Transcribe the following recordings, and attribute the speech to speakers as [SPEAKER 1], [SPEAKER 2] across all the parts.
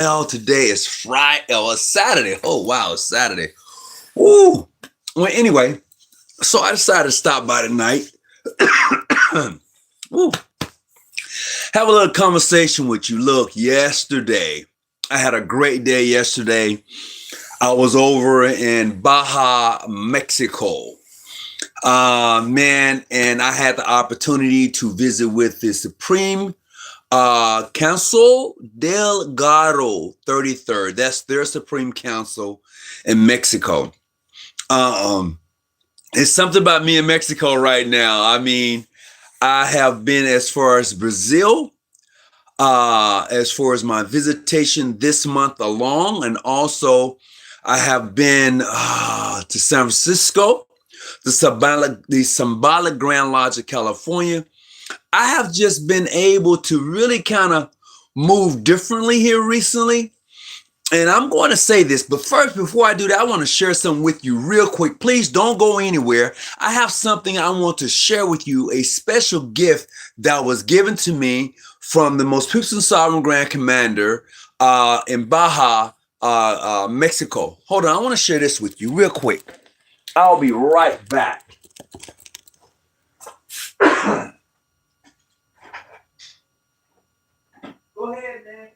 [SPEAKER 1] Well, today is Friday. Oh, it's Saturday. Oh, wow, it's Saturday. Ooh. Well, anyway, so I decided to stop by tonight. Ooh. Have a little conversation with you. Look, yesterday, I had a great day yesterday. I was over in Baja, Mexico. Man, and I had the opportunity to visit with the Supreme Council Del Grado 33rd. That's their Supreme Council in Mexico. Um, it's something about me in Mexico right now. I mean, I have been as far as Brazil, as far as my visitation this month along, and also I have been to San Francisco, the Symbolic Grand Lodge of California. I have just been able to really kind of move differently here recently. And I'm going to say this, but first, before I do that, I want to share something with you real quick. Please don't go anywhere. I have something I want to share with you, a special gift that was given to me from the most puissant sovereign grand commander in Baja, Mexico. Hold on, I want to share this with you real quick. I'll be right back. Go ahead, man.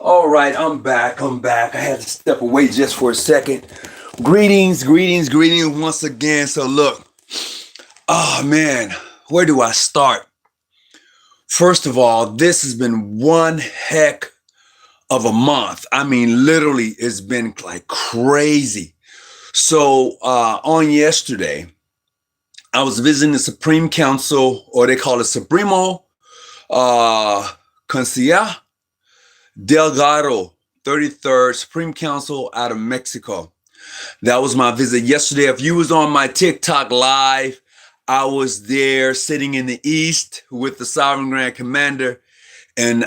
[SPEAKER 1] All right, I'm back. I had to step away just for a second. Greetings once again. So look, oh man, where do I start? First of all, this has been one heck of a month. I mean, literally, it's been like crazy. So on yesterday, I was visiting the Supreme Council, or they call it Supremo Consejo Del Grado 33rd Supreme Council out of Mexico. That was my visit yesterday. If you was on my TikTok live, I was there sitting in the East with the Sovereign Grand Commander and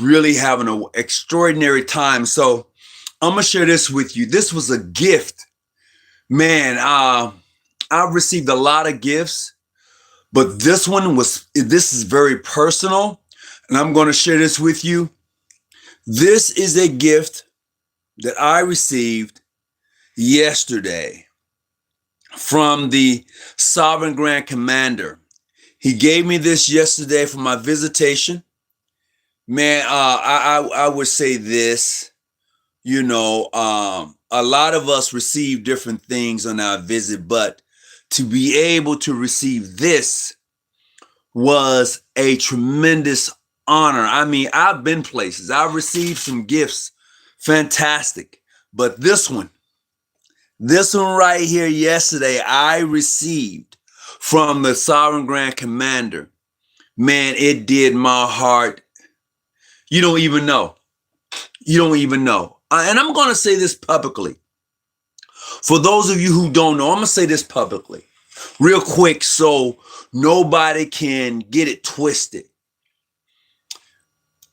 [SPEAKER 1] really having an extraordinary time. So I'm going to share this with you. This was a gift. Man, I've received a lot of gifts, but this is very personal. And I'm going to share this with you. This is a gift that I received yesterday from the Sovereign Grand Commander. He gave me this yesterday for my visitation. Man, I would say this, a lot of us receive different things on our visit, but to be able to receive this was a tremendous honor. I mean, I've been places, I've received some gifts, fantastic, but this one right here yesterday, I received from the Sovereign Grand Commander. Man, it did my heart. You don't even know. And I'm going to say this publicly. For those of you who don't know, I'm going to say this publicly, real quick, so nobody can get it twisted.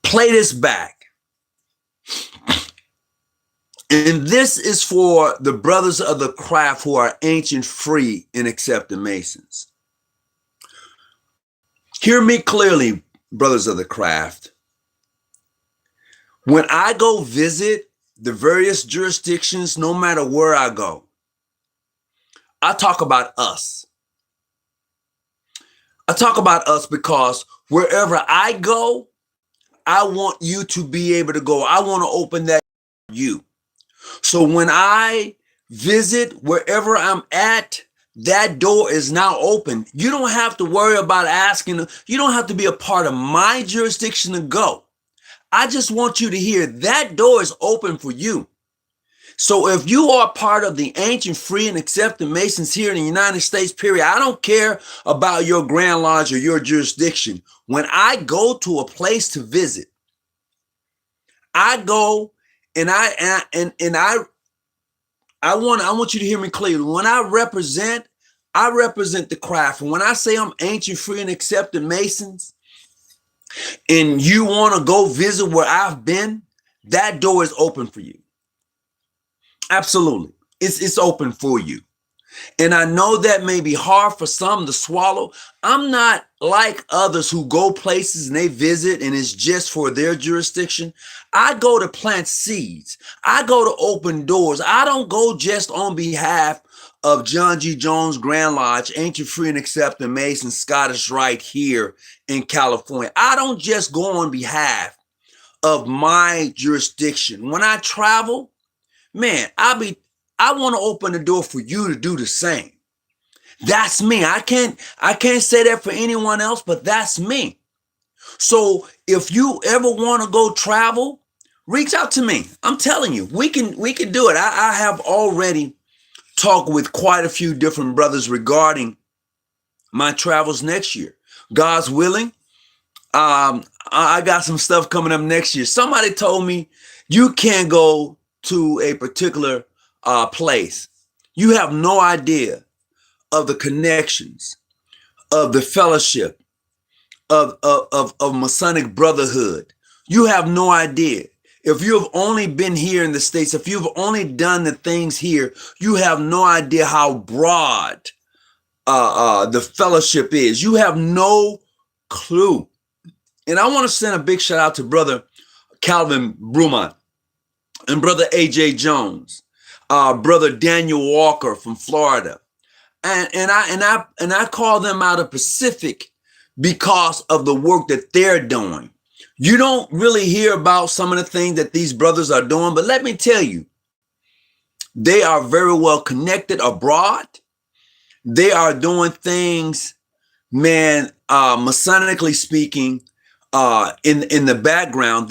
[SPEAKER 1] Play this back. And this is for the brothers of the craft who are ancient, free, and accepted Masons. Hear me clearly, brothers of the craft. When I go visit the various jurisdictions, no matter where I go, I talk about us. I talk about us because wherever I go, I want you to be able to go. I want to open that for you. So when I visit wherever I'm at, that door is now open. You don't have to worry about asking. You don't have to be a part of my jurisdiction to go. I just want you to hear that door is open for you. So if you are part of the ancient, free, and accepted Masons here in the United States, period, I don't care about your Grand Lodge or your jurisdiction. When I go to a place to visit, I go and I want you to hear me clearly. When I represent the craft. And when I say I'm ancient, free, and accepted Masons, and you want to go visit where I've been, that door is open for you. Absolutely. It's open for you. And I know that may be hard for some to swallow. I'm not like others who go places and they visit and it's just for their jurisdiction. I go to plant seeds. I go to open doors. I don't go just on behalf of John G. Jones Grand Lodge, Ancient, Free, and Accepted Mason, Scottish Rite here in California. I don't just go on behalf of my jurisdiction. When I travel, man, I want to open the door for you to do the same. That's me. I can't say that for anyone else, but that's me. So if you ever want to go travel, reach out to me. I'm telling you, we can do it. I have already talked with quite a few different brothers regarding my travels next year. God's willing. I got some stuff coming up next year. Somebody told me you can't go to a particular place. You have no idea of the connections, of the fellowship, of Masonic brotherhood. You have no idea. If you have only been here in the States, if you've only done the things here, you have no idea how broad the fellowship is. You have no clue. And I want to send a big shout out to Brother Calvin Brumont and Brother AJ Jones, Brother Daniel Walker from Florida. And I call them out of Pacific because of the work that they're doing. You don't really hear about some of the things that these brothers are doing, but let me tell you, they are very well connected abroad. They are doing things, man, Masonically speaking, in the background.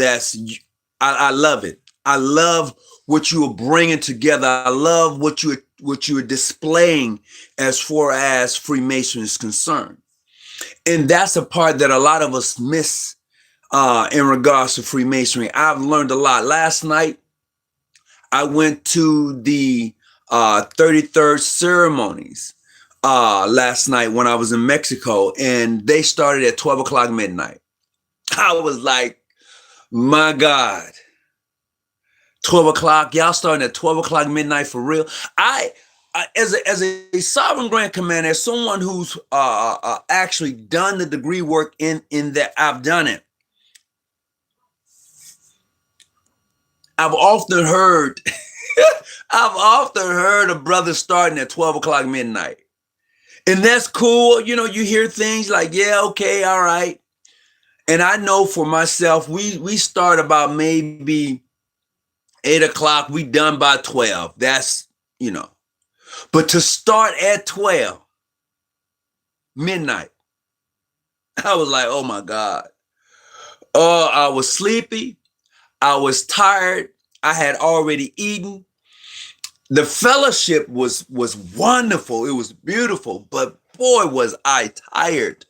[SPEAKER 1] I love it. I love what you are bringing together. I love what you are displaying as far as Freemasonry is concerned. And that's a part that a lot of us miss in regards to Freemasonry. I've learned a lot. Last night, I went to the 33rd ceremonies last night when I was in Mexico, and they started at 12 o'clock midnight. I was like, my God, 12 o'clock, y'all starting at 12 o'clock midnight for real? I as a Sovereign Grand Commander, as someone who's actually done the degree work in that, I've done it. I've often heard of brothers starting at 12 o'clock midnight. And that's cool. You know, you hear things like, yeah, okay, all right. And I know for myself, we start about maybe 8 o'clock. We done by 12. That's, you know. But to start at 12 midnight, I was like, oh my God. Oh, I was sleepy. I was tired. I had already eaten. The fellowship was wonderful. It was beautiful, but boy, was I tired.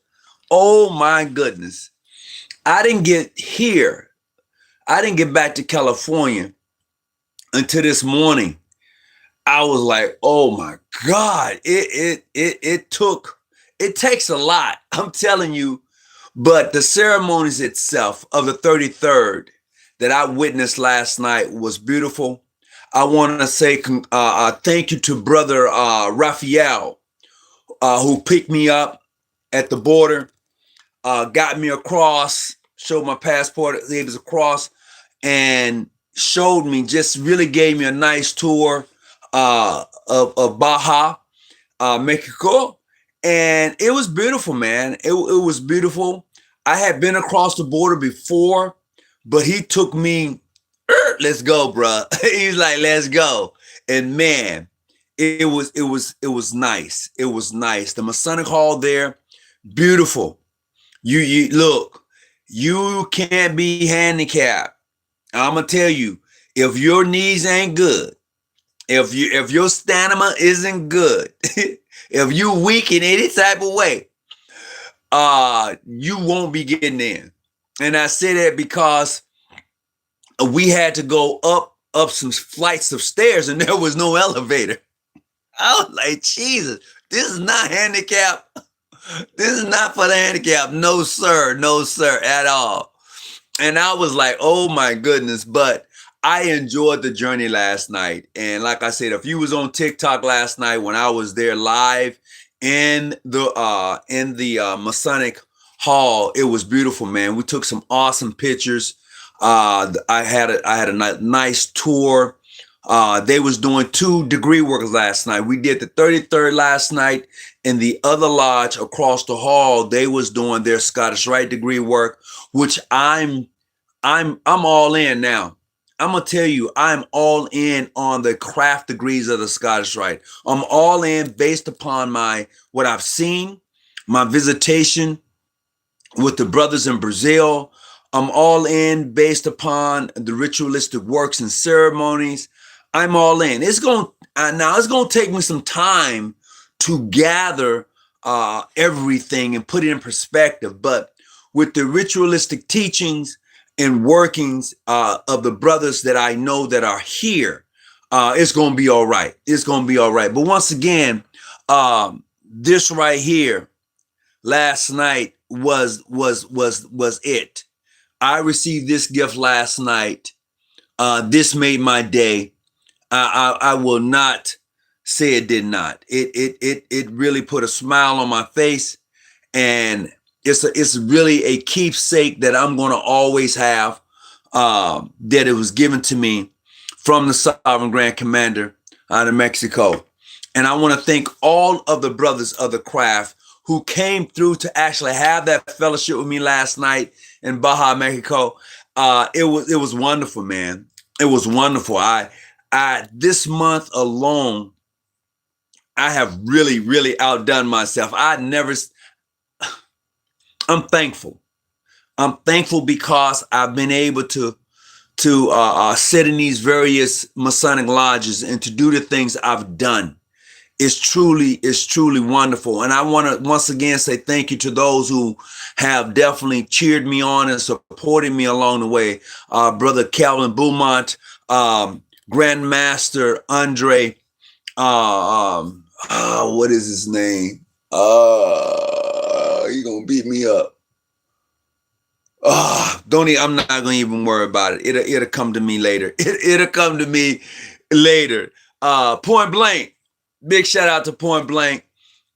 [SPEAKER 1] Oh my goodness. I didn't get back to California until this morning. I was like, oh my God, it takes a lot, I'm telling you. But the ceremonies itself of the 33rd that I witnessed last night was beautiful. I want to say thank you to Brother Raphael, who picked me up at the border, got me across, showed my passport, it was across, and showed me, just really gave me a nice tour of Baja, Mexico. And it was beautiful, man. It was beautiful. I had been across the border before, but he took me, let's go, bro. He's like, let's go. And man, it was nice. It was nice. The Masonic Hall there, beautiful. You look, You can't be handicapped. I'm gonna tell you, if your knees ain't good, if your stamina isn't good, if you weak in any type of way, you won't be getting in. And I say that because we had to go up some flights of stairs and there was no elevator. I was like, Jesus, this is not handicap. This is not for the handicap. No, sir. No, sir, at all. And I was like, oh my goodness. But I enjoyed the journey last night. And like I said, if you was on TikTok last night when I was there live in the Masonic Hall, it was beautiful, man. We took some awesome pictures. I had a nice tour. They was doing 2 degree work last night. We did the 33rd last night. In the other lodge across the hall, they was doing their Scottish Rite degree work, which I'm all in now. I'm gonna tell you, I'm all in on the craft degrees of the Scottish Rite. I'm all in based upon what I've seen, my visitation with the brothers in Brazil. I'm all in based upon the ritualistic works and ceremonies. I'm all in. It's going to take me some time to gather everything and put it in perspective. But with the ritualistic teachings and workings of the brothers that I know that are here, it's going to be all right. It's going to be all right. But once again, this right here last night was it. I received this gift last night. This made my day. I will not say it did not. It really put a smile on my face, and it's really a keepsake that I'm going to always have. That it was given to me from the Sovereign Grand Commander out of Mexico, and I want to thank all of the brothers of the craft who came through to actually have that fellowship with me last night in Baja, Mexico. It was wonderful, man. It was wonderful. This month alone, I have really outdone myself. I'm thankful. I'm thankful because I've been able to sit in these various Masonic lodges and to do the things I've done. It's truly wonderful. And I want to once again say thank you to those who have definitely cheered me on and supported me along the way. Brother Calvin Beaumont, Grandmaster Andre, what is his name? He gonna beat me up. I'm not gonna even worry about it. It'll come to me later. It'll come to me later. Point Blank. Big shout out to Point Blank.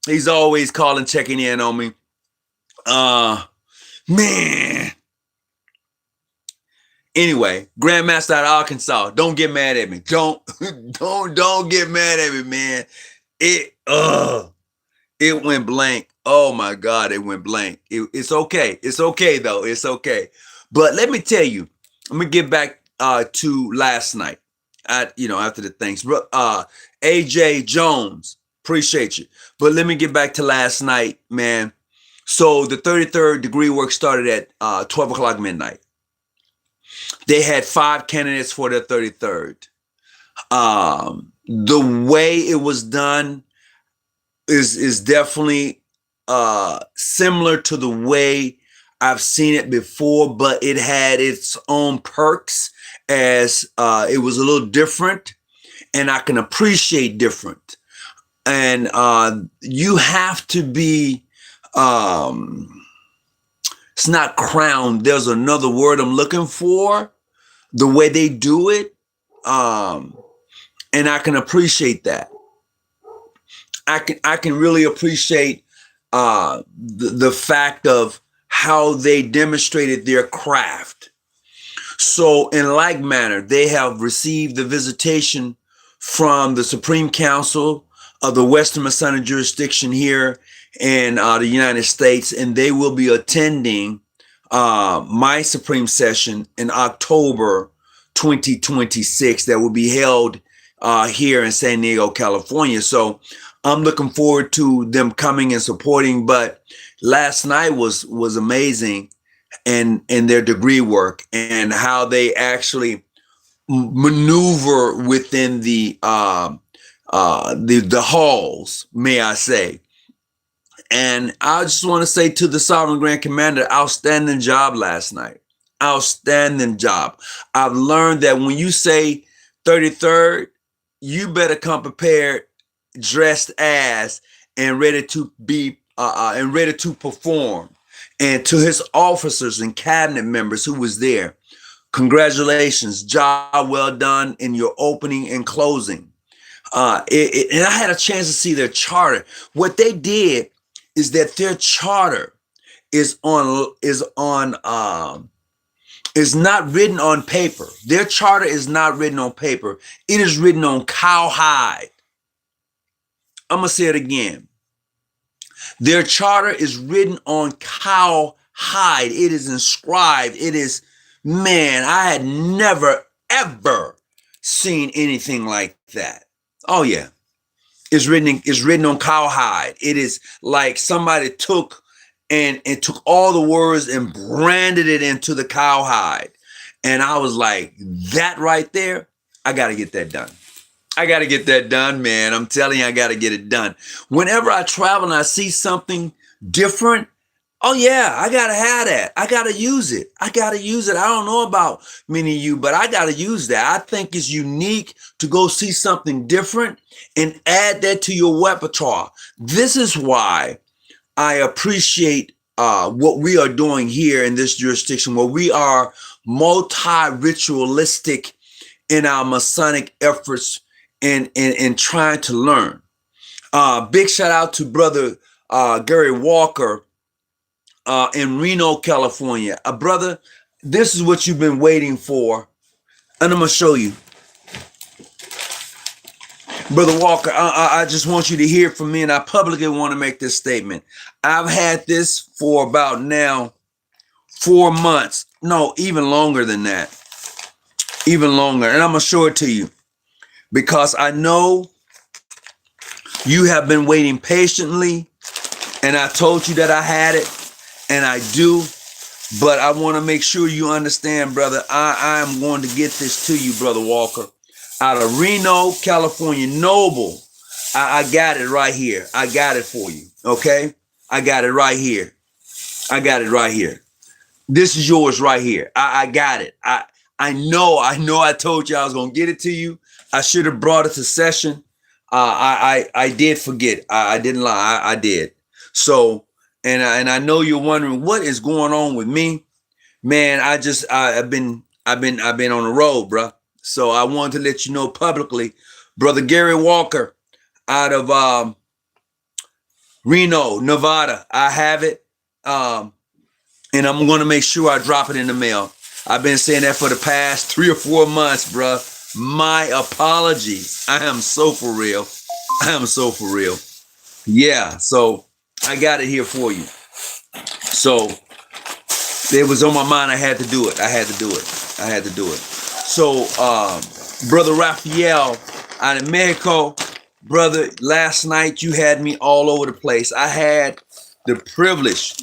[SPEAKER 1] He's always calling, checking in on me. Man. Anyway, Grandmaster out of Arkansas. Don't get mad at me. Don't get mad at me, man. It went blank. Oh my God, it went blank. It's okay. It's okay though. It's okay. But let me tell you, let me get back to last night. After the things. AJ Jones, appreciate you. But let me get back to last night, man. So the 33rd degree work started at 12 o'clock midnight. They had 5 candidates for their 33rd. The way it was done is definitely similar to the way I've seen it before, but it had its own perks as it was a little different, and I can appreciate different. And you have to be, it's not crowned. There's another word I'm looking for, the way they do it. And I can appreciate that. I can really appreciate the fact of how they demonstrated their craft. So in like manner, they have received the visitation from the Supreme Council of the Western Masonic jurisdiction here in the United States, and they will be attending my Supreme Session in October 2026 that will be held here in San Diego, California. So I'm looking forward to them coming and supporting. But last night was amazing. and their degree work and how they actually maneuver within the halls, may I say. And I just want to say to the Sovereign Grand Commander, outstanding job last night. Outstanding job. I've learned that when you say 33rd, you better come prepared, dressed as, and ready to be and ready to perform. And to his officers and cabinet members who was there, congratulations, job well done in your opening and closing. And I had a chance to see their charter. What they did is that their charter is not written on paper. Their charter is not written on paper. It is written on cowhide. I'm gonna say it again. Their charter is written on cowhide. It is inscribed. It is, man, I had never ever seen anything like that. Oh yeah. It's written on cowhide. It is like somebody took took all the words and branded it into the cowhide. And I was like, that right there, I got to get that done. I got to get that done, man. I'm telling you, I got to get it done. Whenever I travel and I see something different, oh yeah, I got to have that. I got to use it. I got to use it. I don't know about many of you, but I got to use that. I think it's unique to go see something different and add that to your repertoire. This is why I appreciate what we are doing here in this jurisdiction, where we are multi-ritualistic in our Masonic efforts in trying to learn. Big shout out to Brother Gary Walker in Reno, California. Brother, this is what you've been waiting for, and I'm going to show you. Brother Walker, I just want you to hear from me, and I publicly want to make this statement. I've had this for about now 4 months. No, even longer than that. Even longer. And I'm going to show it to you because I know you have been waiting patiently, and I told you that I had it, and I do. But I want to make sure you understand, brother, I am going to get this to you, Brother Walker. Out of Reno, California, Noble. I got it right here. I got it for you. Okay? I got it right here. I got it right here. This is yours right here. I got it. I know I told you I was going to get it to you. I should have brought it to session. I did forget. I didn't lie. I did. So, and I know you're wondering what is going on with me. Man, I've been on the road, bro. So I wanted to let you know publicly, Brother Gary Walker out of Reno, Nevada. I have it. And I'm going to make sure I drop it in the mail. I've been saying that for the past 3 or 4 months, bro. My apologies. I am so for real. I am so for real. Yeah. So I got it here for you. So it was on my mind. I had to do it. I had to do it. So, Brother Raphael out of Mexico, brother, last night you had me all over the place. I had the privilege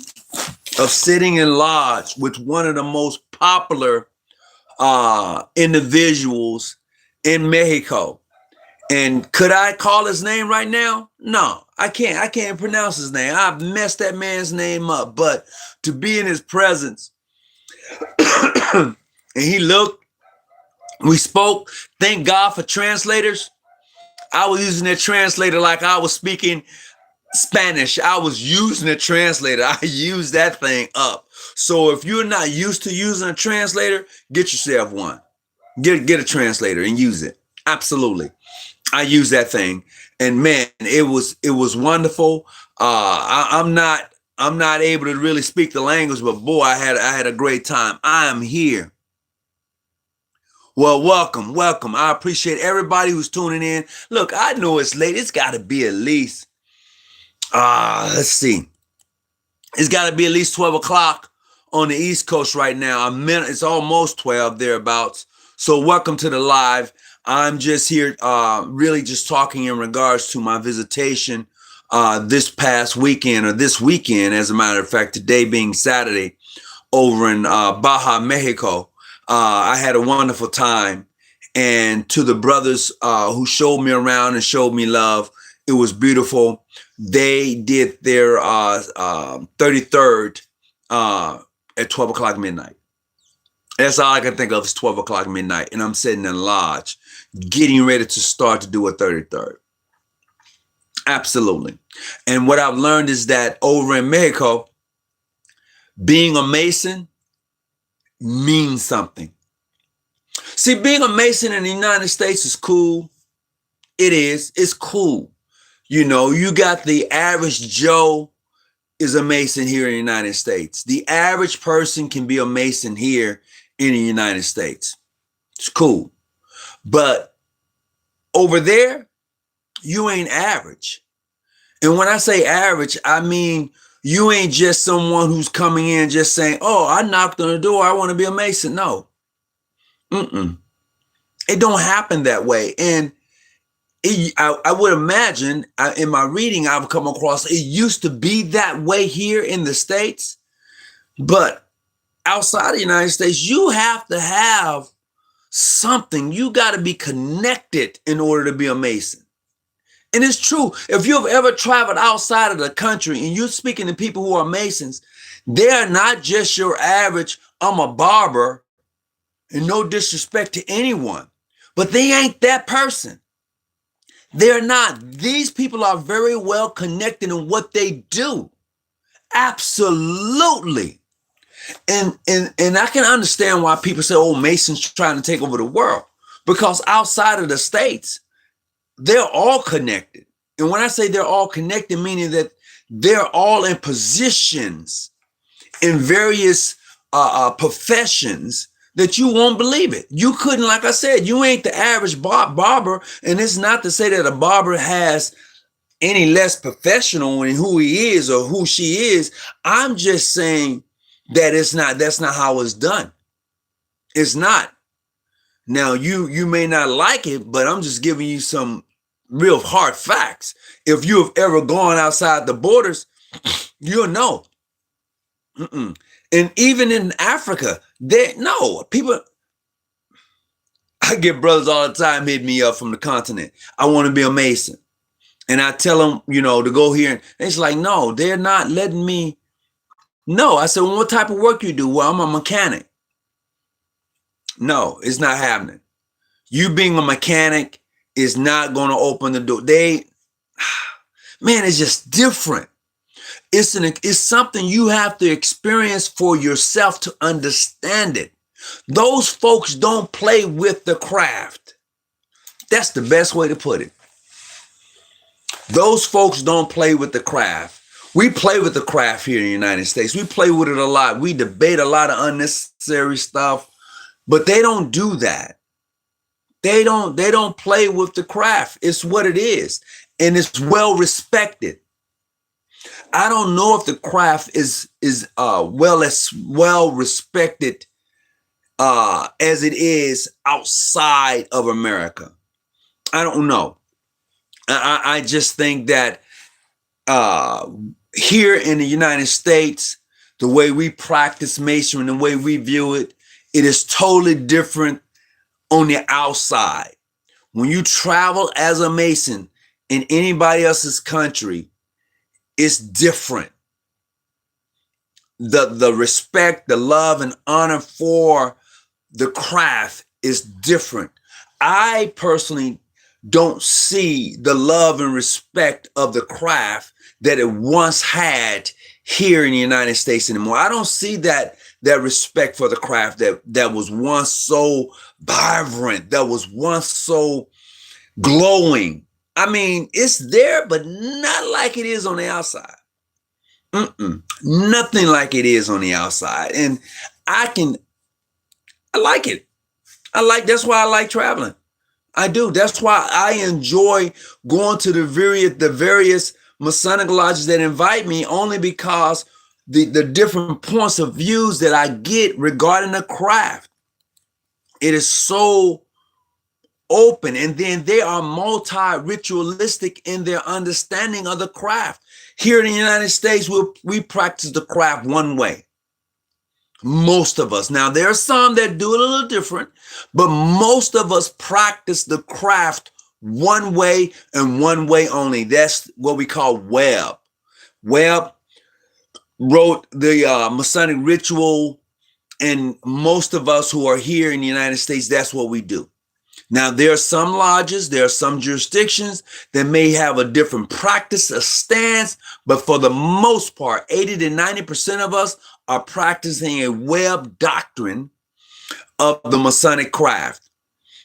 [SPEAKER 1] of sitting in lodge with one of the most popular individuals in Mexico. And could I call his name right now? No, I can't. I can't pronounce his name. I've messed that man's name up. But to be in his presence, and he looked, we spoke. Thank God for translators. I was using that translator like I was speaking Spanish. I was using a translator. I used that thing up. So if you're not used to using a translator, get yourself one. Get a translator and use it. Absolutely. I use that thing. And man, it was wonderful. I'm not able to really speak the language, but boy, I had a great time. I am here. Well, welcome. I appreciate everybody who's tuning in. Look, I know it's late. It's got to be at least, let's see. It's got to be at least 12 o'clock on the East Coast right now. It's almost 12 thereabouts. So welcome to the live. I'm just here really just talking in regards to my visitation this past weekend, or this weekend, as a matter of fact, today being Saturday, over in Baja, Mexico. I had a wonderful time. And to the brothers who showed me around and showed me love, it was beautiful. They did their 33rd at 12 o'clock midnight. That's all I can think of is 12 o'clock midnight. And I'm sitting in lodge getting ready to start to do a 33rd. Absolutely. And what I've learned is that over in Mexico, being a Mason means something. See, being a Mason in the United States is cool. It is. It's cool. You know, you got the average Joe is a Mason here in the United States. The average person can be a Mason here in the United States. It's cool. But over there, you ain't average. And when I say average, I mean you ain't just someone who's coming in just saying, oh, I knocked on the door, I want to be a Mason. No. It don't happen that way. And I would imagine in my reading, I've come across, it used to be that way here in the States. But outside of the United States, you have to have something. You got to be connected in order to be a Mason. And it's true. If you've ever traveled outside of the country and you're speaking to people who are Masons, they're not just your average, I'm a barber, and no disrespect to anyone, but they ain't that person. They're not. These people are very well connected in what they do. Absolutely. And I can understand why people say, oh, Masons trying to take over the world, because outside of the States, they're all connected. And when I say they're all connected, meaning that they're all in positions in various professions that you won't believe it. You couldn't, like I said, you ain't the average barber. And it's not to say that a barber has any less professional in who he is or who she is. I'm just saying that that's not how it's done. It's not. Now, you may not like it, but I'm just giving you some real hard facts. If you have ever gone outside the borders, you'll know. And even in Africa, people, I get brothers all the time hit me up from the continent. I want to be a Mason. And I tell them, to go here. And it's like, no, they're not letting me. No, I said, well, what type of work you do? Well, I'm a mechanic. No, it's not happening. You being a mechanic is not going to open the door. It's just different. It's something you have to experience for yourself to understand it. Those folks don't play with the craft. That's the best way to put it. Those folks don't play with the craft. We play with the craft here in the United States. We play with it a lot. We debate a lot of unnecessary stuff, but they don't do that. They don't play with the craft. It's what it is. And it's well respected. I don't know if the craft is well respected as it is outside of America. I don't know. I just think that here in the United States, the way we practice masonry, the way we view it, it is totally different on the outside. When you travel as a Mason in anybody else's country, it's different. The respect, the love and honor for the craft is different. I personally don't see the love and respect of the craft that it once had here in the United States anymore. I don't see that respect for the craft that was once so vibrant, that was once so glowing. I mean, it's there, but not like it is on the outside. Nothing like it is on the outside. And I like it. That's why I like traveling. I do. That's why I enjoy going to the various Masonic lodges that invite me, only because the different points of views that I get regarding the craft. It is so open, and then they are multi-ritualistic in their understanding of the craft. Here in the United States, we practice the craft one way. Most of us. Now, there are some that do it a little different, but most of us practice the craft one way and one way only. That's what we call Webb. Webb wrote the Masonic ritual, and most of us who are here in the United States, that's what we do. Now, there are some lodges, there are some jurisdictions that may have a different practice, a stance, but for the most part, 80 to 90% of us are practicing a Webb doctrine of the Masonic craft.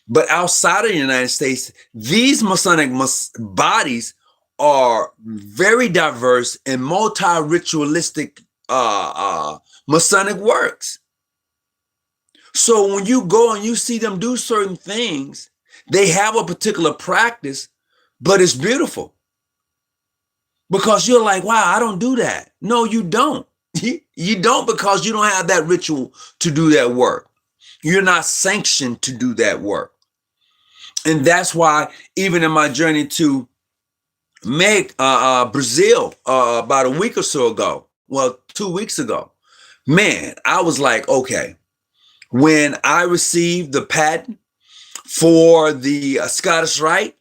[SPEAKER 1] But outside of the United States, these Masonic bodies are very diverse and multi-ritualistic Masonic works. So when you go and you see them do certain things, they have a particular practice, but it's beautiful. Because you're like, wow, I don't do that. No, you don't. You don't, because you don't have that ritual to do that work. You're not sanctioned to do that work. And that's why even in my journey to make Brazil about a week or so ago, well, 2 weeks ago, man, I was like, okay, when I received the patent for the Scottish Rite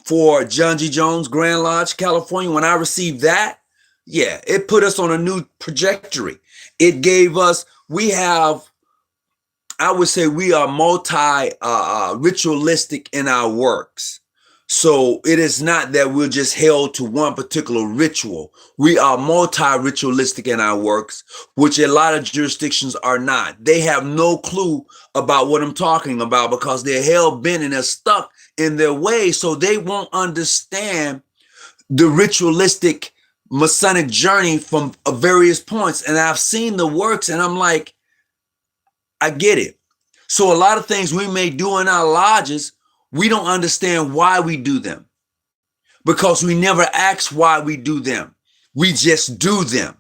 [SPEAKER 1] for John G. Jones, Grand Lodge, California, when I received that, yeah, it put us on a new trajectory. It gave us, I would say we are multi-ritualistic in our works. So it is not that we're just held to one particular ritual. We are multi-ritualistic in our works, which a lot of jurisdictions are not. They have no clue about what I'm talking about because they're hell-bent and they're stuck in their ways, so they won't understand the ritualistic Masonic journey from various points. And I've seen the works and I'm like, I get it. So a lot of things we may do in our lodges, we don't understand why we do them because we never ask why we do them. We just do them.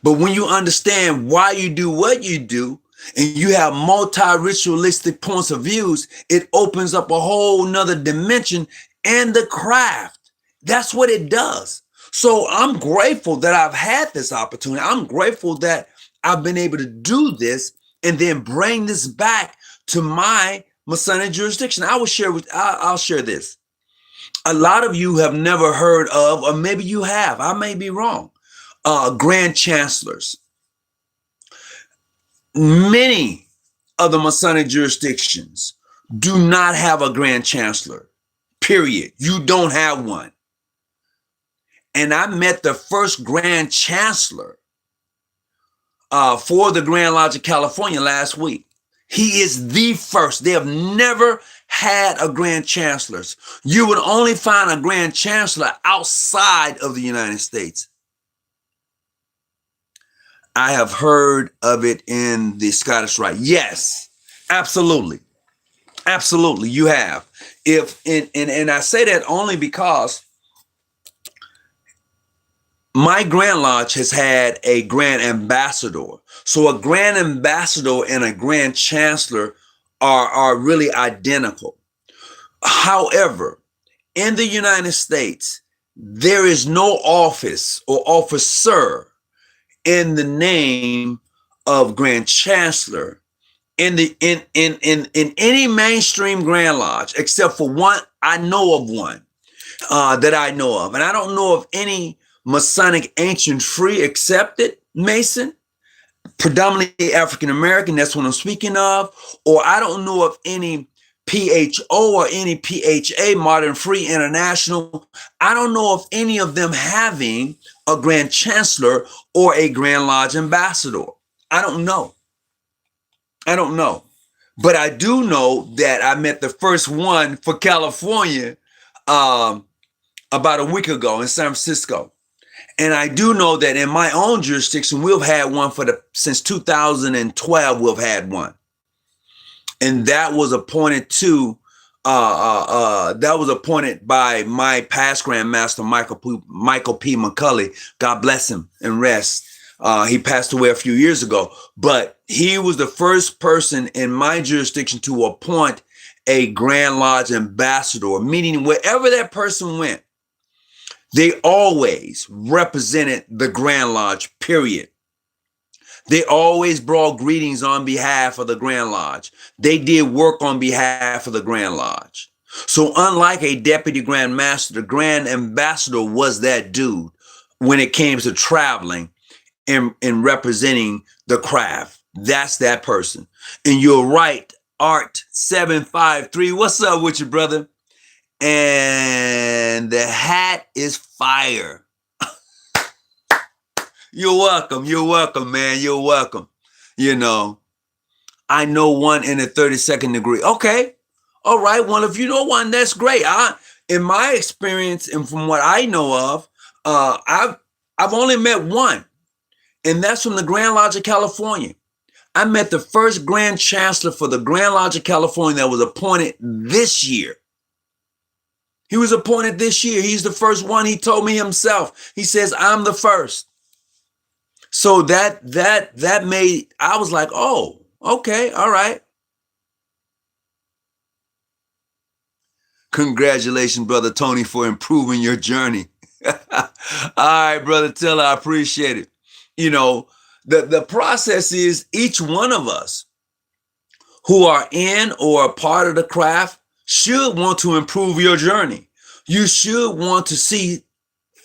[SPEAKER 1] But when you understand why you do what you do and you have multi-ritualistic points of views, it opens up a whole nother dimension and the craft. That's what it does. So I'm grateful that I've had this opportunity. I'm grateful that I've been able to do this and then bring this back to my Masonic jurisdiction. I'll share this. A lot of you have never heard of, or maybe you have, I may be wrong, Grand Chancellors. Many of the Masonic jurisdictions do not have a Grand Chancellor, period. You don't have one. And I met the first Grand Chancellor for the Grand Lodge of California last week. He is the first. They have never had a Grand Chancellor. You would only find a Grand Chancellor outside of the United States. I have heard of it in the Scottish Rite. Yes, absolutely. Absolutely, you have. And I say that only because my Grand Lodge has had a Grand Ambassador. So a Grand Ambassador and a Grand Chancellor are really identical. However, in the United States, there is no office or officer in the name of Grand Chancellor in any mainstream Grand Lodge, except for one. I know of one that I know of. And I don't know of any Masonic ancient free accepted Mason, predominantly African-American, that's what I'm speaking of, or I don't know of any PHO or any PHA, Modern Free International. I don't know of any of them having a Grand Chancellor or a Grand Lodge Ambassador. I don't know. But I do know that I met the first one for California about a week ago in San Francisco. And I do know that in my own jurisdiction, we've had one since 2012, we've had one. And that was appointed by my past Grand Master, Michael P. McCulley. God bless him and rest. He passed away a few years ago, but he was the first person in my jurisdiction to appoint a Grand Lodge Ambassador, meaning wherever that person went, they always represented the Grand Lodge, period. They always brought greetings on behalf of the Grand Lodge. They did work on behalf of the Grand Lodge. So unlike a deputy Grand Master, the Grand Ambassador was that dude when it came to traveling and representing the craft. That's that person. And you're right, Art 753. What's up with you, brother? And the hat is fire. You're welcome. You're welcome, man. You're welcome. You know, I know one in the 32nd degree. Okay. All right. Well, if you know one, that's great. In my experience and from what I know of, I've only met one, and that's from the Grand Lodge of California. I met the first Grand Chancellor for the Grand Lodge of California that was appointed this year. He was appointed this year. He's the first one. He told me himself. He says, I'm the first. So that made, I was like, oh, okay, all right. Congratulations, Brother Tony, for improving your journey. All right, Brother Tiller, I appreciate it. You know, the process is each one of us who are in or a part of the craft should want to improve your journey. You should want to see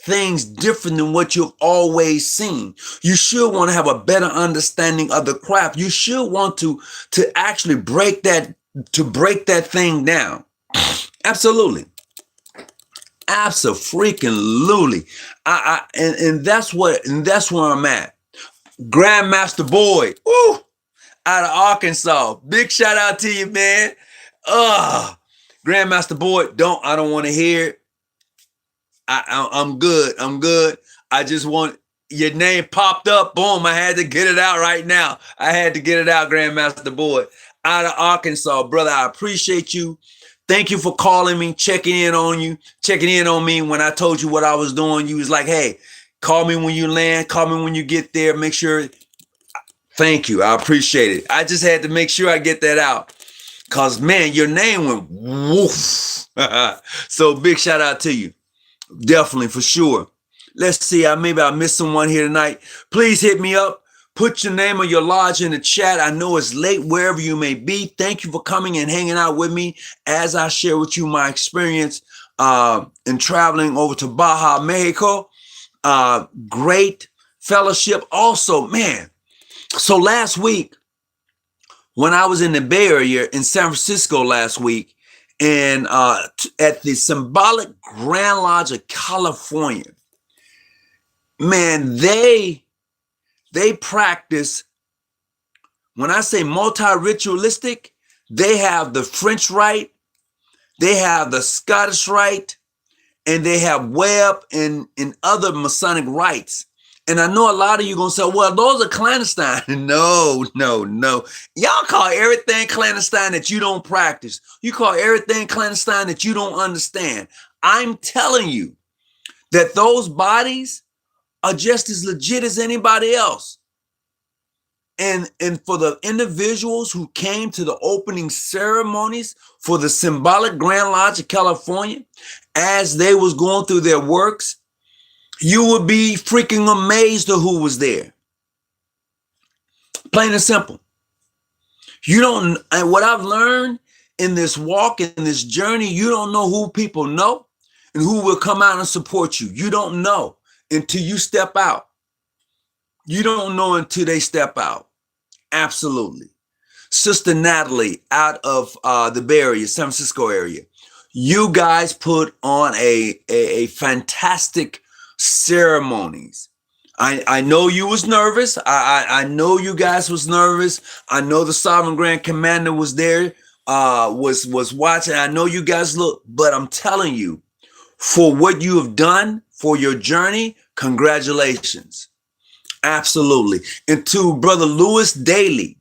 [SPEAKER 1] things different than what you've always seen. You should want to have a better understanding of the craft. You should want to actually break that thing down. Absolutely. Absolutely. And that's where I'm at. Grandmaster Boyd, woo, out of Arkansas. Big shout out to you, man. Grandmaster Boyd, I don't want to hear it. I'm good. I just want your name popped up. Boom. I had to get it out right now. I had to get it out, Grandmaster Boyd. Out of Arkansas, brother. I appreciate you. Thank you for calling me, checking in on me when I told you what I was doing. You was like, hey, call me when you land. Call me when you get there. Make sure. Thank you. I appreciate it. I just had to make sure I get that out. Because, man, your name went woof. So big shout out to you. Definitely, for sure. Let's see. Maybe I missed someone here tonight. Please hit me up. Put your name or your lodge in the chat. I know it's late wherever you may be. Thank you for coming and hanging out with me as I share with you my experience in traveling over to Baja, Mexico. Great fellowship. Also, man, so last week, when I was in the Bay Area in San Francisco last week, and at the symbolic Grand Lodge of California, man, they practice, when I say multi-ritualistic, they have the French rite, they have the Scottish rite, and they have Webb and other Masonic rites. And I know a lot of you going to say, well, those are clandestine. No. Y'all call everything clandestine that you don't practice. You call everything clandestine that you don't understand. I'm telling you that those bodies are just as legit as anybody else. And for the individuals who came to the opening ceremonies for the symbolic Grand Lodge of California, as they was going through their works, you would be freaking amazed at who was there. Plain and simple. And what I've learned in this walk, in this journey, you don't know who people know and who will come out and support you. You don't know until you step out. You don't know until they step out. Absolutely. Sister Natalie out of the Bay Area, San Francisco area. You guys put on a fantastic ceremonies. I know you was nervous. I know you guys was nervous. I know the Sovereign Grand Commander was there, was watching. I know you guys look, but I'm telling you, for what you have done for your journey, congratulations. Absolutely. And to Brother Lewis Daly,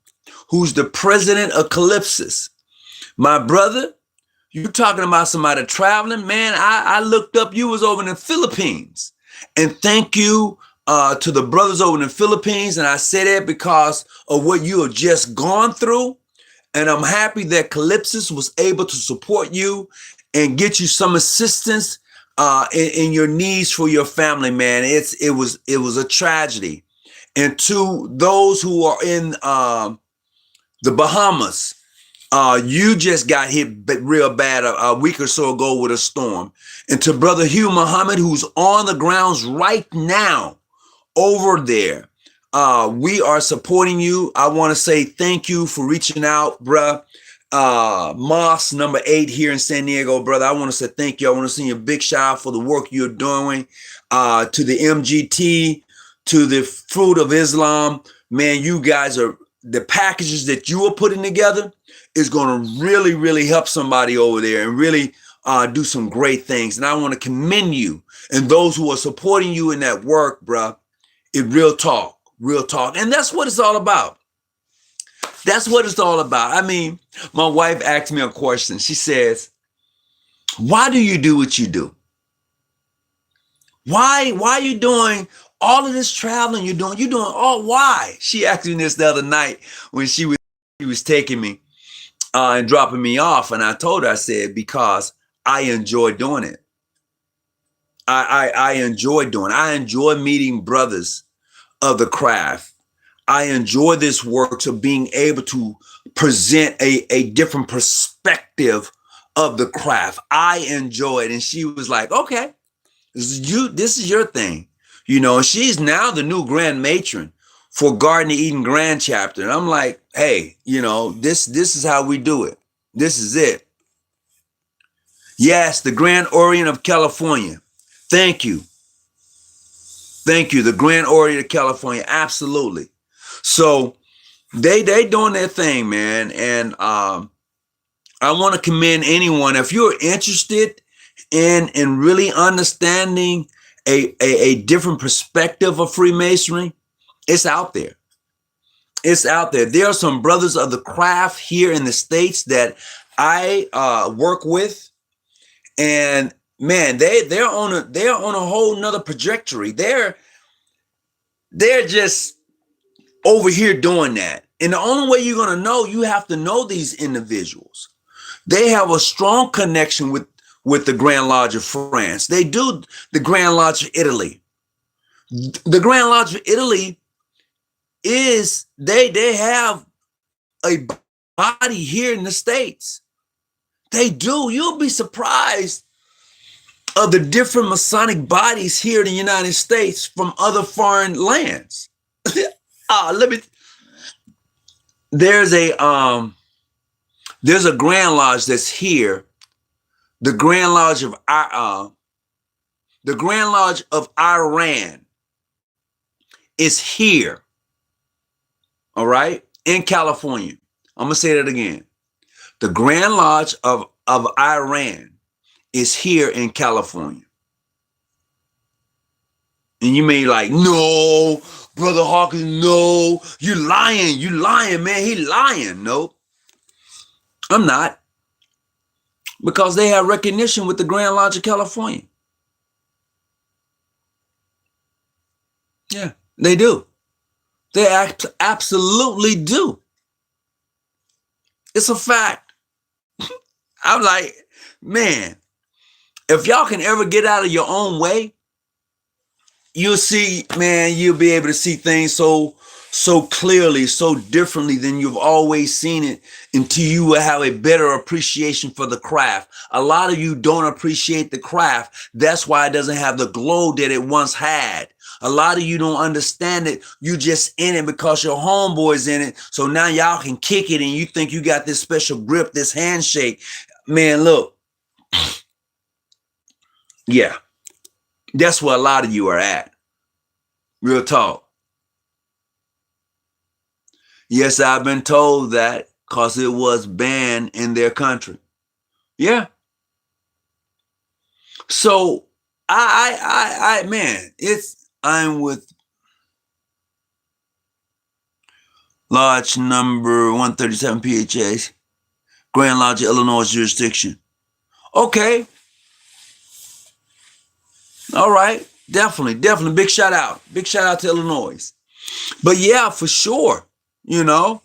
[SPEAKER 1] who's the president of Calypsis, my brother, you talking about somebody traveling, man. I looked up, you was over in the Philippines. And thank you to the brothers over in the Philippines. And I say that because of what you have just gone through. And I'm happy that Calypsis was able to support you and get you some assistance in your needs for your family, man. It was a tragedy. And to those who are in the Bahamas, you just got hit real bad a week or so ago with a storm. And to Brother Hugh Muhammad, who's on the grounds right now over there, we are supporting you. I want to say thank you for reaching out, bruh. Moss number 8 here in San Diego, brother. I want to say thank you. I want to send you a big shout out for the work you're doing. To the MGT, to the Fruit of Islam, man, you guys are, the packages that you are putting together is going to really, really help somebody over there and really do some great things. And I want to commend you and those who are supporting you in that work, bruh. Real talk, real talk. And that's what it's all about. That's what it's all about. I mean, my wife asked me a question. She says, why do you do what you do? Why are you doing all of this traveling you're doing? Why? She asked me this the other night when she was taking me and dropping me off. And I told her, I said, because I enjoy doing it. I enjoy doing it. I enjoy meeting brothers of the craft. I enjoy this work to being able to present a different perspective of the craft. I enjoy it. And she was like, okay, this is your thing. You know, she's now the new grand matron for Garden of Eden Grand Chapter. And I'm like, hey, you know, this is how we do it. This is it. Yes, the Grand Orient of California. Thank you. Thank you. The Grand Orient of California. Absolutely. So they doing their thing, man. And I want to commend anyone. If you're interested in really understanding a different perspective of Freemasonry, it's out there. It's out there. There are some brothers of the craft here in the States that I work with, and man, they're on a whole nother trajectory. They're just over here doing that. And the only way you're going to know, you have to know these individuals. They have a strong connection with the Grand Lodge of France. They do the Grand Lodge of Italy. The Grand Lodge of Italy is, they have a body here in the States. They do. You'll be surprised of the different Masonic bodies here in the United States from other foreign lands. There's a Grand Lodge that's here. The Grand Lodge of Iran is here. All right, in California. I'm gonna say that again. The Grand Lodge of Iran is here in California. And you may like, no, Brother Hawkins, no, you lying, man, he lying. No, I'm not. Because they have recognition with the Grand Lodge of California. Yeah, they do. They absolutely do. It's a fact. I'm like, man, if y'all can ever get out of your own way, you'll see, man, you'll be able to see things so clearly, so differently than you've always seen it, until you will have a better appreciation for the craft. A lot of you don't appreciate the craft. That's why it doesn't have the glow that it once had. A lot of you don't understand it. You just in it because your homeboy's in it. So now y'all can kick it and you think you got this special grip, this handshake. Man, look. Yeah. That's where a lot of you are at. Real talk. Yes, I've been told that because it was banned in their country. Yeah. So man, I'm with Lodge number 137 PHA, Grand Lodge, Illinois jurisdiction. Okay. All right. Definitely. Big shout out. Big shout out to Illinois. But yeah, for sure. You know,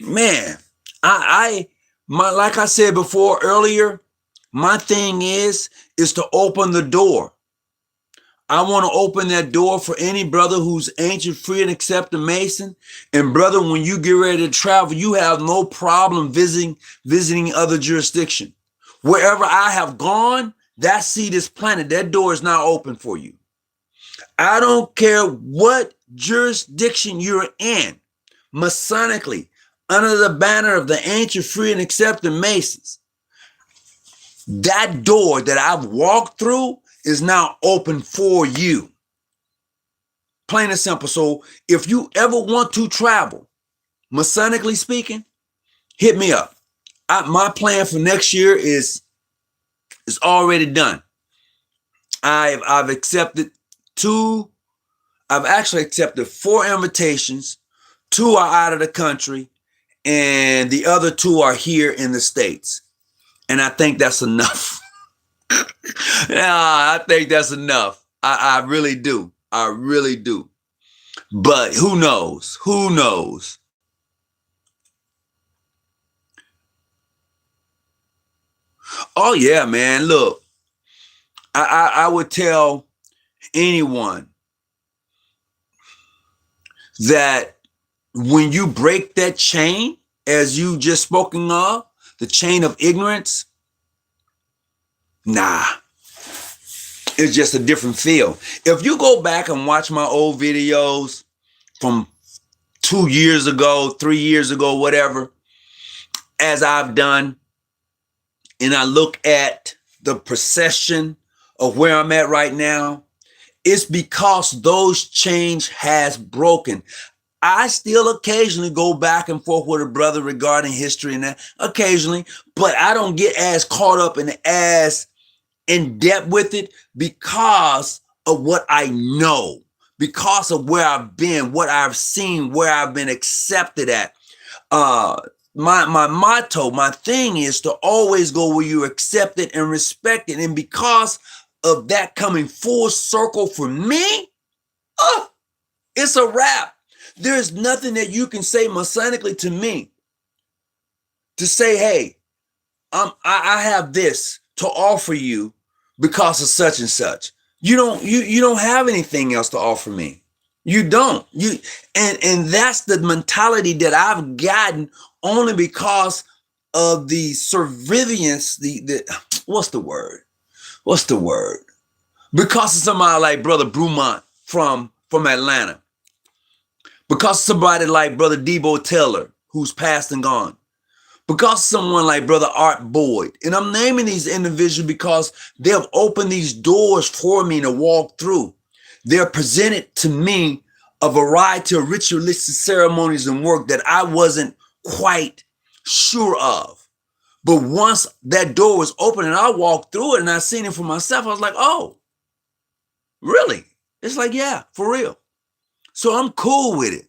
[SPEAKER 1] man, like I said before earlier, my thing is to open the door. I want to open that door for any brother who's ancient, free, and accepted Mason. And brother, when you get ready to travel, you have no problem visiting other jurisdiction. Wherever I have gone, that seed is planted. That door is now open for you. I don't care what jurisdiction you're in, Masonically, under the banner of the ancient, free, and accepted Masons. That door that I've walked through is now open for you. Plain and simple. So if you ever want to travel, Masonically speaking, hit me up. My plan for next year is already done. I've accepted I've actually accepted 4 invitations. 2 are out of the country, and the other 2 are here in the States. And I think that's enough. I think that's enough. I really do. I really do. But who knows? Who knows? Oh, yeah, man. Look, I would tell anyone that when you break that chain, as you just spoken of, the chain of ignorance, nah, it's just a different feel. If you go back and watch my old videos from 2 years ago, 3 years ago, whatever, as I've done, and I look at the procession of where I'm at right now, it's because those chains has broken. I still occasionally go back and forth with a brother regarding history and that occasionally, but I don't get as caught up and as in depth with it because of what I know, because of where I've been, what I've seen, where I've been accepted at. My motto, my thing is to always go where you're accepted and respected. And because of that coming full circle for me, it's a wrap. There's nothing that you can say Masonically to me to say, hey, I have this to offer you because of such and such. You don't have anything else to offer me. You don't. And that's the mentality that I've gotten only because of the surveillance, what's the word? Because of somebody like Brother Brumont from Atlanta. Because of somebody like Brother Debo Taylor, who's passed and gone. Because of someone like Brother Art Boyd. And I'm naming these individuals because they have opened these doors for me to walk through. They're presented to me a variety of ritualistic ceremonies and work that I wasn't quite sure of. But once that door was open and I walked through it and I seen it for myself, I was like, oh, really? It's like, yeah, for real. So I'm cool with it.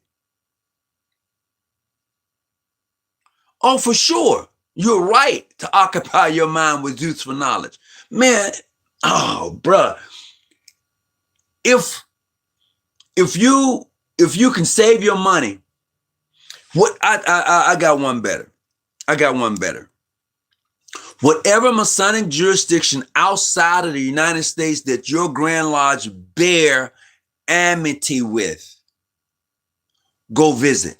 [SPEAKER 1] Oh, for sure. You're right to occupy your mind with youthful knowledge. Man, oh, bruh. If you can save your money, what I got one better. I got one better. Whatever Masonic jurisdiction outside of the United States that your Grand Lodge bear amity with, go visit.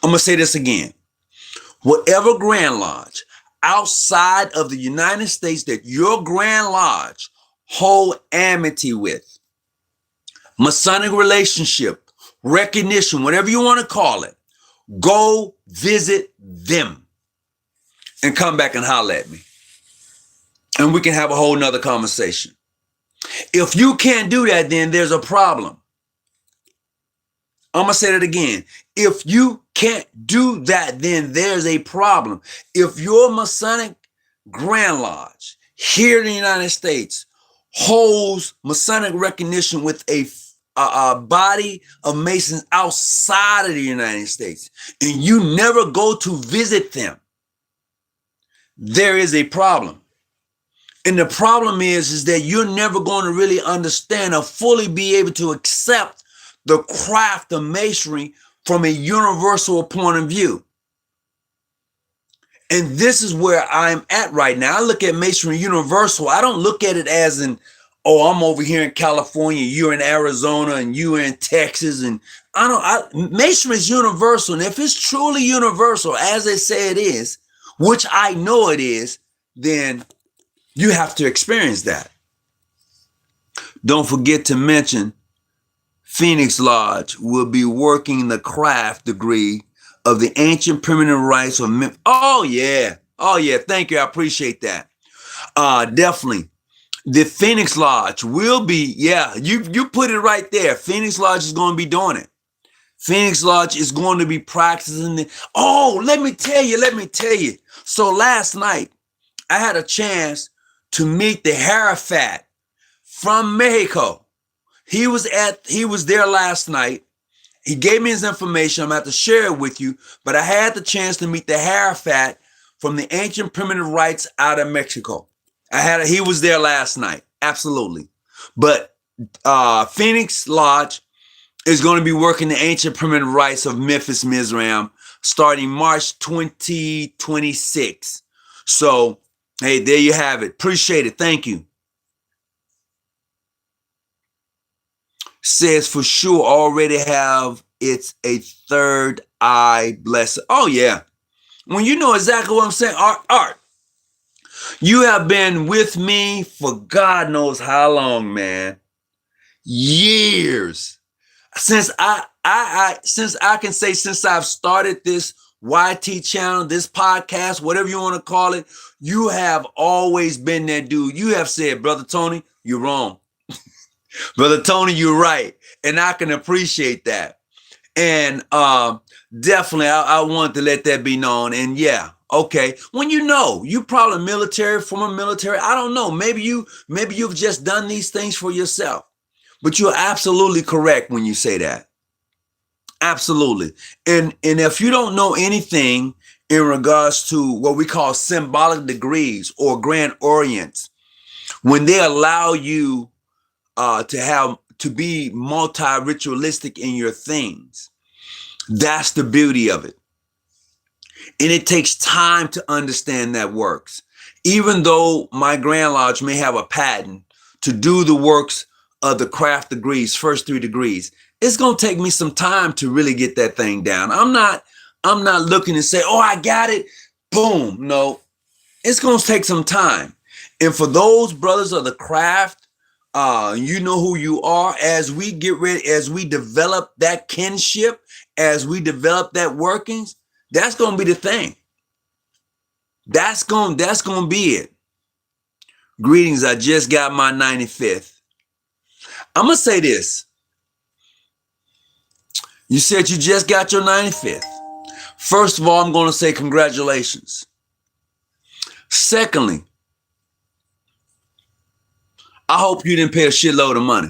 [SPEAKER 1] I'm going to say this again. Whatever Grand Lodge outside of the United States that your Grand Lodge hold amity with, Masonic relationship, recognition, whatever you want to call it, go visit them and come back and holler at me. And we can have a whole nother conversation. If you can't do that, then there's a problem. I'm going to say that again. If you can't do that, then there's a problem. If your Masonic Grand Lodge here in the United States holds Masonic recognition with a body of Masons outside of the United States, and you never go to visit them, there is a problem. And the problem is that you're never going to really understand or fully be able to accept the craft of masonry from a universal point of view. And this is where I'm at right now. I look at masonry universal. I don't look at it as in, oh, I'm over here in California, you're in Arizona, and you're in Texas, and masonry is universal. And if it's truly universal, as they say it is, which I know it is, then you have to experience that. Don't forget to mention Phoenix Lodge will be working the craft degree of the ancient primitive rites of oh yeah. Oh yeah, thank you. I appreciate that. Definitely. The Phoenix Lodge will be, yeah, you put it right there. Phoenix Lodge is going to be doing it. Phoenix Lodge is going to be practicing it. Oh, let me tell you. So last night, I had a chance to meet the Harafat from Mexico. He was there last night. He gave me his information. I'm going to have to share it with you, but I had the chance to meet the Harafat from the ancient primitive rites out of Mexico. He was there last night. Absolutely. But Phoenix Lodge is going to be working the ancient primitive rites of Memphis, Mizraim, starting March 2026. So, hey, there you have it. Appreciate it. Thank you. Says for sure already have it's a third eye blessing. Oh, yeah. When you know exactly what I'm saying, Art. You have been with me for God knows how long, man. Years. Since since I've started this YT channel, this podcast, whatever you want to call it, you have always been that dude. You have said, Brother Tony, you're wrong. Brother Tony, you're right. And I can appreciate that. And definitely I want to let that be known. And yeah, okay. When you probably military, former military, I don't know. Maybe you've just done these things for yourself. But you're absolutely correct when you say that. Absolutely. And if you don't know anything in regards to what we call symbolic degrees or grand orients, when they allow you to be multi-ritualistic in your things, that's the beauty of it. And it takes time to understand that works. Even though my Grand Lodge may have a patent to do the works of the craft degrees, first 3 degrees, it's going to take me some time to really get that thing down. I'm not looking to say, oh, I got it. Boom. No, it's going to take some time. And for those brothers of the craft, you know who you are. As we get ready, as we develop that kinship, as we develop that workings, that's going to be the thing. That's going to be it. Greetings. I just got my 95th. I'm going to say this. You said you just got your 95th. First of all, I'm going to say congratulations. Secondly, I hope you didn't pay a shitload of money.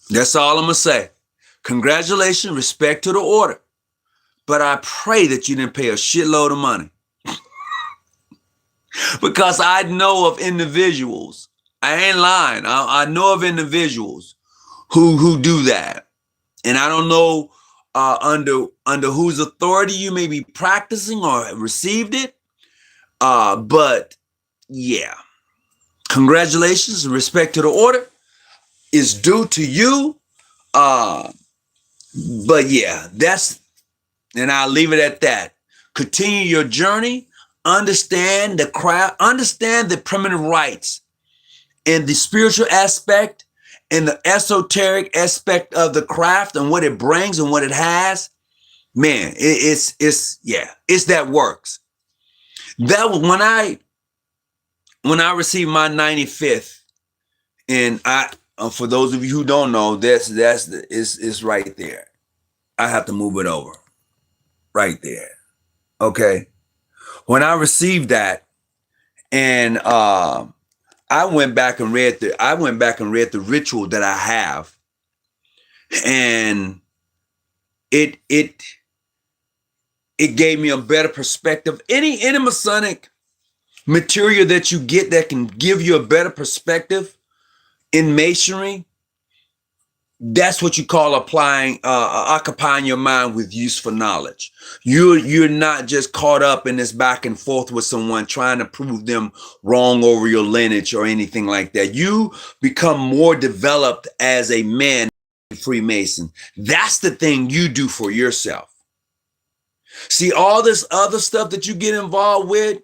[SPEAKER 1] That's all I'm going to say. Congratulations, respect to the order. But I pray that you didn't pay a shitload of money. Because I know of individuals, I ain't lying, I know of individuals who do that. And I don't know under whose authority you may be practicing or received it. But yeah, congratulations and respect to the order is due to you. But yeah, and I'll leave it at that. Continue your journey, understand the craft, understand the primitive rites and the spiritual aspect and the esoteric aspect of the craft and what it brings and what it has. Man, it's that works. That was when I received my 95th, and for those of you who don't know, it's right there. I have to move it over, right there. Okay, when I received that, and I went back and read the ritual that I have, and it gave me a better perspective. Any Masonic material that you get that can give you a better perspective in masonry, That's what you call occupying your mind with useful knowledge. You're not just caught up in this back and forth with someone trying to prove them wrong over your lineage or anything like that. You become more developed as a man, Freemason. That's the thing you do for yourself. See, all this other stuff that you get involved with,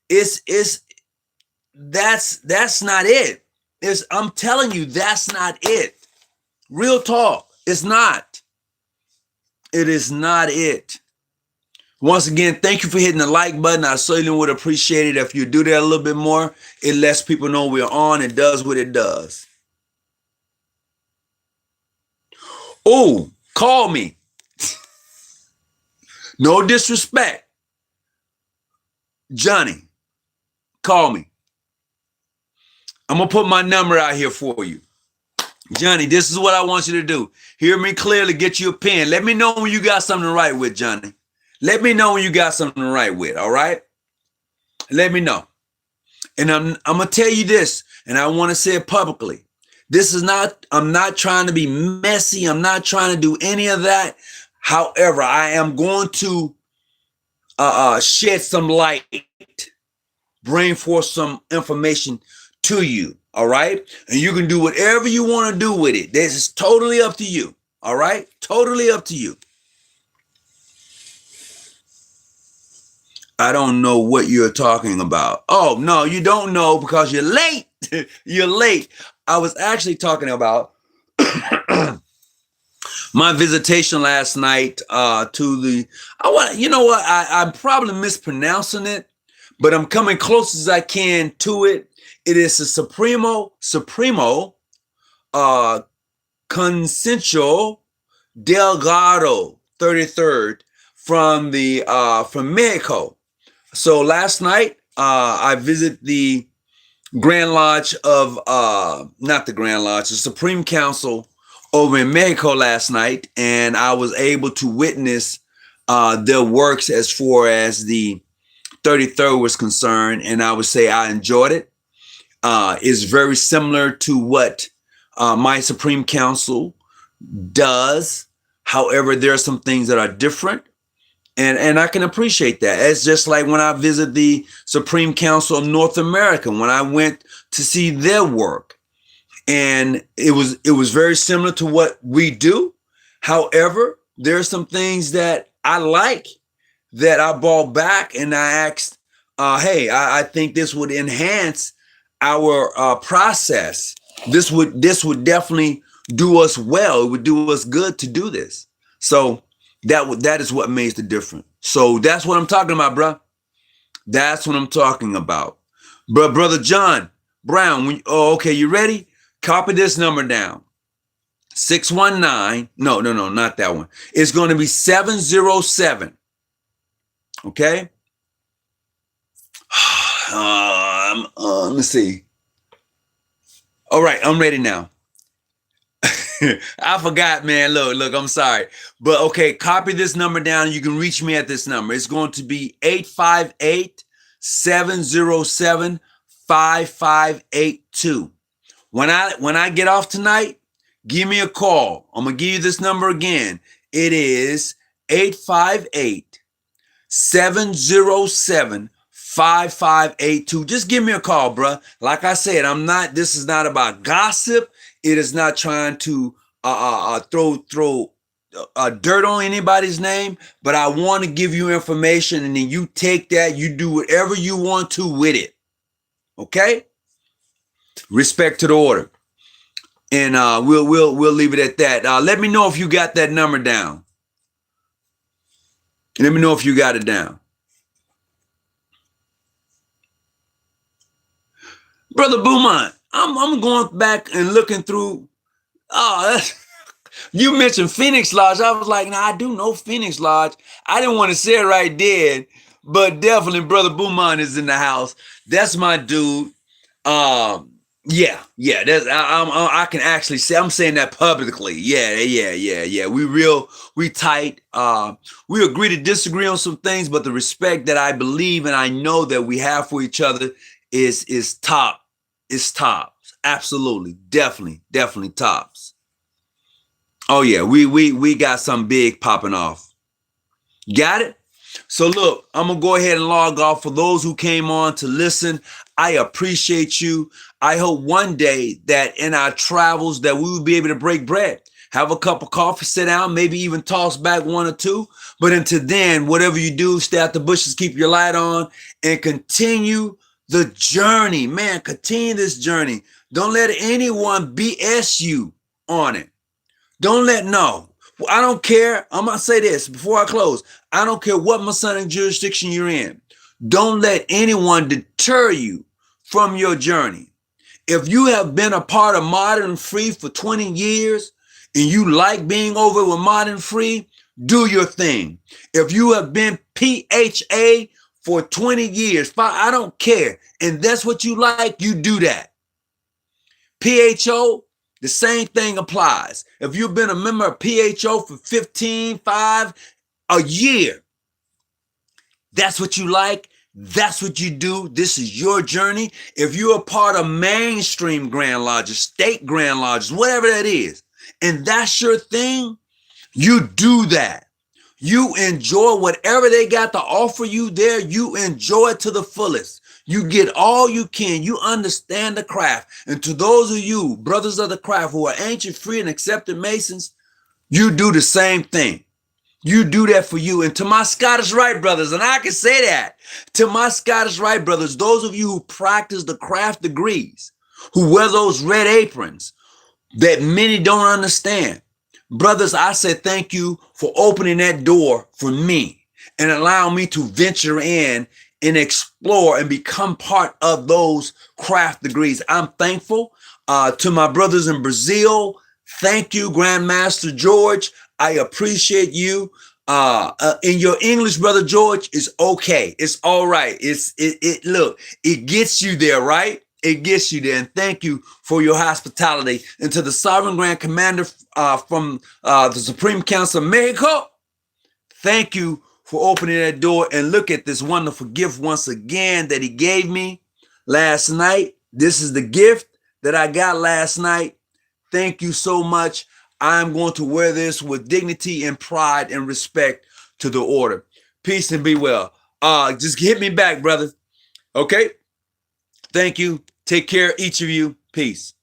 [SPEAKER 1] that's not it. I'm telling you, that's not it. Real talk. It's not. It is not it. Once again, thank you for hitting the like button. I certainly would appreciate it if you do that a little bit more. It lets people know we're on. It does what it does. Oh, call me. No disrespect. Johnny, call me. I'm going to put my number out here for you. Johnny, this is what I want you to do. Hear me clearly, get you a pen. Let me know when you got something to write with, Johnny. Let me know when you got something to write with, all right? Let me know. And I'm going to tell you this, and I want to say it publicly. I'm not trying to be messy. I'm not trying to do any of that. However, I am going to shed some light, bring forth some information to you. All right. And you can do whatever you want to do with it. This is totally up to you. All right. Totally up to you. I don't know what you're talking about. Oh, no, you don't know because you're late. You're late. I was actually talking about my visitation last night to the, you know what? I'm probably mispronouncing it, but I'm coming close as I can to it. It is the Supremo Consejo Del Grado 33rd from Mexico. So last night I visited the Grand Lodge of not the Grand Lodge, the Supreme Council over in Mexico last night, and I was able to witness their works as far as the 33rd was concerned, and I would say I enjoyed it. Is very similar to what my Supreme Council does. However, there are some things that are different, and I can appreciate that. It's just like when I visit the Supreme Council of North America, when I went to see their work, and it was very similar to what we do. However, there are some things that I like that I brought back, and I asked, hey, I think this would enhance our process. This would definitely do us well. It would do us good to do this. So that is what makes the difference. So that's what I'm talking about, bro. That's what I'm talking about, brother John Brown. Okay, you ready? Copy this number down. 619. No, not that one. It's going to be 707. Okay. Let me see. All right, I'm ready now. I forgot, man. Look, I'm sorry. But okay, copy this number down. You can reach me at this number. It's going to be 858-707-5582. When I get off tonight, give me a call. I'm going to give you this number again. It is 858-707-5582. Just give me a call, bro. Like I said, this is not about gossip. It is not trying to throw dirt on anybody's name, but I want to give you information, and then you take that, you do whatever you want to with it. Okay? Respect to the order. And we'll leave it at that. Let me know if you got that number down. Let me know if you got it down. Brother Beaumont, I'm going back and looking through. You mentioned Phoenix Lodge. I was like, I do know Phoenix Lodge. I didn't want to say it right then, but definitely Brother Beaumont is in the house. That's my dude. Yeah. I can actually say, I'm saying that publicly. Yeah. We tight. We agree to disagree on some things, but the respect that I believe and I know that we have for each other is top. It's tops. Absolutely. Definitely tops. Oh yeah, we got something big popping off. Got it? So look, I'm gonna go ahead and log off. For those who came on to listen, I appreciate you. I hope one day that in our travels that we will be able to break bread, have a cup of coffee, sit down, maybe even toss back one or two. But until then, whatever you do, stay out the bushes, keep your light on, and continue the journey. Man, continue this journey. Don't let anyone BS you on it. Don't let no. I don't care. I'm gonna say this before I close. I don't care what Masonic jurisdiction you're in. Don't let anyone deter you from your journey. If you have been a part of Modern Free for 20 years and you like being over with Modern Free, do your thing. If you have been PHA for 20 years, I don't care, and that's what you like, you do that. PHO, the same thing applies. If you've been a member of PHO for 15, 5, a year, that's what you like. That's what you do. This is your journey. If you're a part of mainstream Grand Lodges, state Grand Lodges, whatever that is, and that's your thing, you do that. You enjoy whatever they got to offer you there. You enjoy it to the fullest. You get all you can. You understand the craft. And to those of you, brothers of the craft, who are ancient, free, and accepted Masons, you do the same thing. You do that for you. And to my Scottish Rite brothers, and I can say that, to my Scottish Rite brothers, those of you who practice the craft degrees, who wear those red aprons that many don't understand, brothers, I said thank you for opening that door for me and allowing me to venture in and explore and become part of those craft degrees. I'm thankful to my brothers in Brazil. Thank you, Grandmaster George. I appreciate you. In your English, Brother George, is okay. It's all right. Look, it gets you there, right? It gets you there. And thank you for your hospitality. And to the Sovereign Grand Commander from the Supreme Council of Mexico, thank you for opening that door. And look at this wonderful gift once again that he gave me last night. This is the gift that I got last night. Thank you so much. I'm going to wear this with dignity and pride and respect to the order. Peace and be well. Just hit me back, brother. Okay? Thank you. Take care, each of you. Peace.